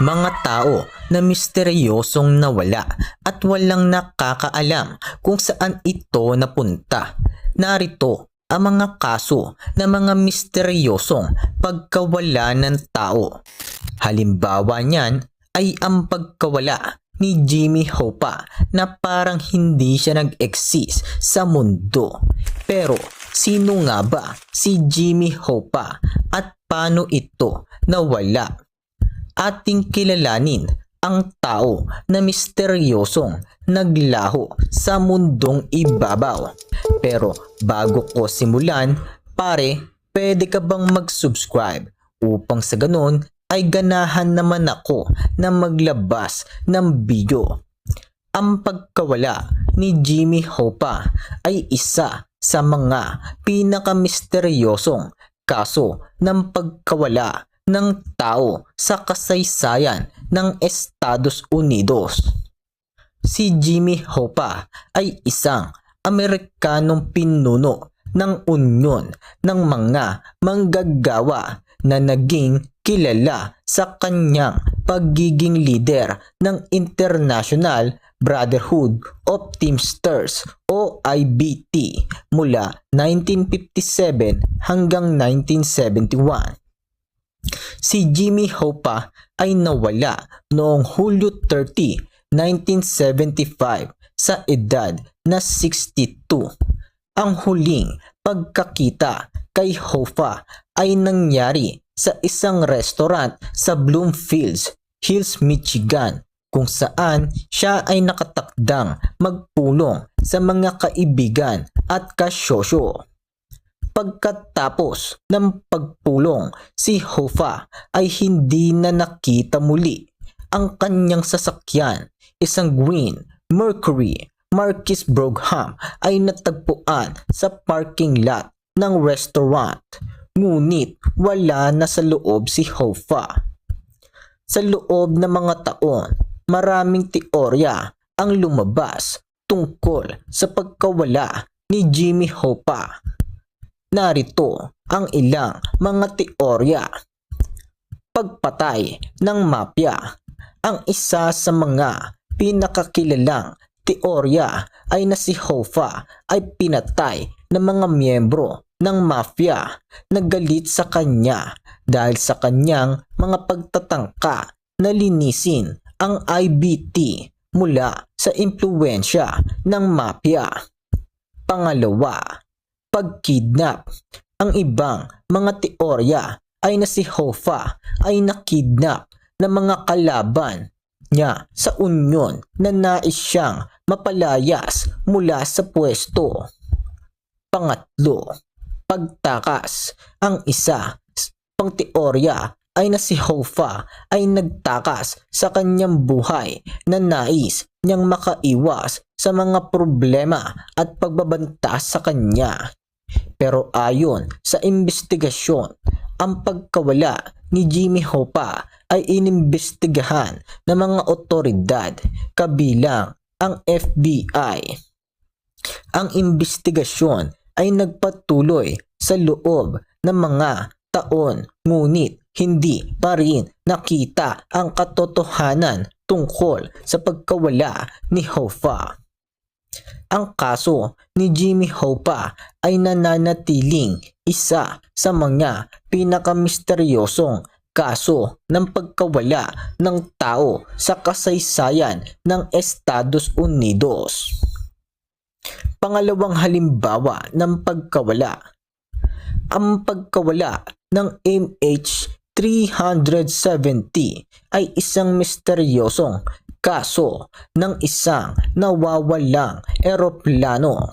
Mga tao na misteryosong nawala at walang nakakaalam kung saan ito napunta. Narito ang mga kaso ng mga misteryosong pagkawala ng tao. Halimbawa niyan ay ang pagkawala ni Jimmy Hoffa na parang hindi siya nag-exist sa mundo. Pero sino nga ba si Jimmy Hoffa at paano ito nawala? Ating kilalanin ang tao na misteryosong naglaho sa mundong ibabaw. Pero bago ko simulan, pare, pwede ka bang mag-subscribe upang sa ganun ay ganahan naman ako na maglabas ng video. Ang pagkawala ni Jimmy Hoffa ay isa sa mga pinakamisteryosong kaso ng pagkawala ng tao sa kasaysayan ng Estados Unidos. Si Jimmy Hoffa ay isang Amerikanong pinuno ng unyon ng mga manggagawa na naging kilala sa kanyang pagiging leader ng International Brotherhood of Teamsters o IBT mula 1957 hanggang 1971. Si Jimmy Hoffa ay nawala noong Hulyo 30, 1975 sa edad na 62. Ang huling pagkakita kay Hoffa ay nangyari sa isang restaurant sa Bloomfield Hills, Michigan, kung saan siya ay nakatakdang magpulong sa mga kaibigan at kasosyo. Pagkatapos ng pagpulong, si Hoffa ay hindi na nakita muli. Ang kanyang sasakyan, isang green Mercury Marquis Brougham, ay natagpuan sa parking lot ng restaurant. Ngunit wala na sa loob si Hoffa. Sa loob ng mga taon, maraming teorya ang lumabas tungkol sa pagkawala ni Jimmy Hoffa. Narito ang ilang mga teorya. Pagpatay ng mafia. Ang isa sa mga pinakakilalang teorya ay na si Hoffa ay pinatay ng mga miyembro ng mafia na galit sa kanya dahil sa kanyang mga pagtatangka na linisin ang IBT mula sa impluwensya ng mafia. Pangalawa, pagkidnap. Ang ibang mga teorya ay na si Hoffa ay nakidnap ng mga kalaban niya sa unyon na nais siyang mapalayas mula sa pwesto. Pangatlo, pagtakas. Ang isa pang teorya ay na si Hoffa ay nagtakas sa kanyang buhay na nais niyang makaiwas sa mga problema at pagbabanta sa kanya. Pero ayon sa investigasyon, ang pagkawala ni Jimmy Hoffa ay inimbestigahan ng mga otoridad kabilang ang FBI. Ang investigasyon ay nagpatuloy sa loob ng mga taon, ngunit hindi pa rin nakita ang katotohanan tungkol sa pagkawala ni Hoffa. Ang kaso ni Jimmy Hoffa ay nananatiling isa sa mga pinakamisteryosong kaso ng pagkawala ng tao sa kasaysayan ng Estados Unidos. Pangalawang halimbawa ng pagkawala. Ang pagkawala ng MH370 ay isang misteryosong kaso ng isang nawawalang eroplano.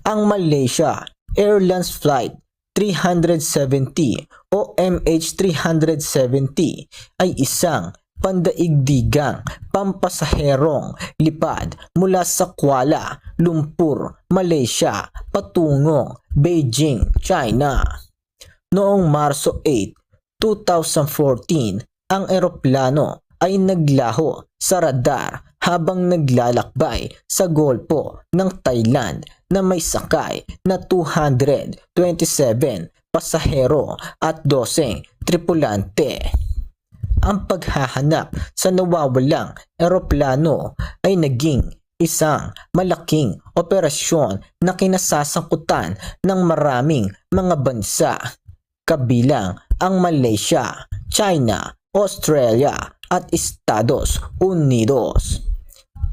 Ang Malaysia Airlines Flight 370 o MH370 ay isang pandaigdigang pampasaherong lipad mula sa Kuala Lumpur, Malaysia patungong Beijing, China. Noong Marso 8, 2014, ang eroplano ay naglaho sa radar habang naglalakbay sa Golpo ng Thailand na may sakay na 227 pasahero at 12 tripulante. ang paghahanap sa nawawalang eroplano ay naging isang malaking operasyon na kinasasangkutan ng maraming mga bansa, kabilang ang Malaysia, China, Australia at Estados Unidos.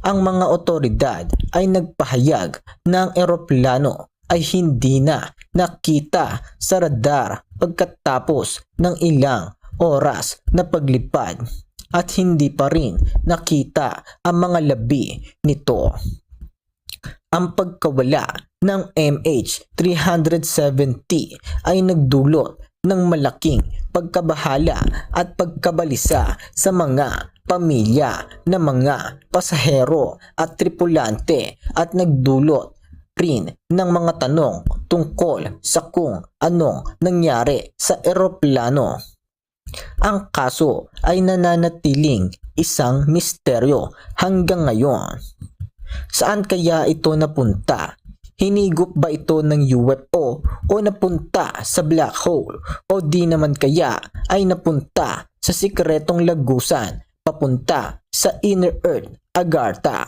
Ang mga otoridad ay nagpahayag na ang eroplano ay hindi na nakita sa radar pagkatapos ng ilang oras na paglipad at hindi pa rin nakita ang mga labi nito. Ang pagkawala ng MH370 ay nagdulot ng malaking pagkabahala at pagkabalisa sa mga pamilya ng mga pasahero at tripulante at nagdulot rin ng mga tanong tungkol sa kung anong nangyari sa eroplano. Ang kaso ay nananatiling isang misteryo hanggang ngayon. Saan kaya ito napunta? Hinigop ba ito ng UFO o napunta sa black hole? O di naman kaya ay napunta sa sikretong lagusan papunta sa Inner Earth Agartha?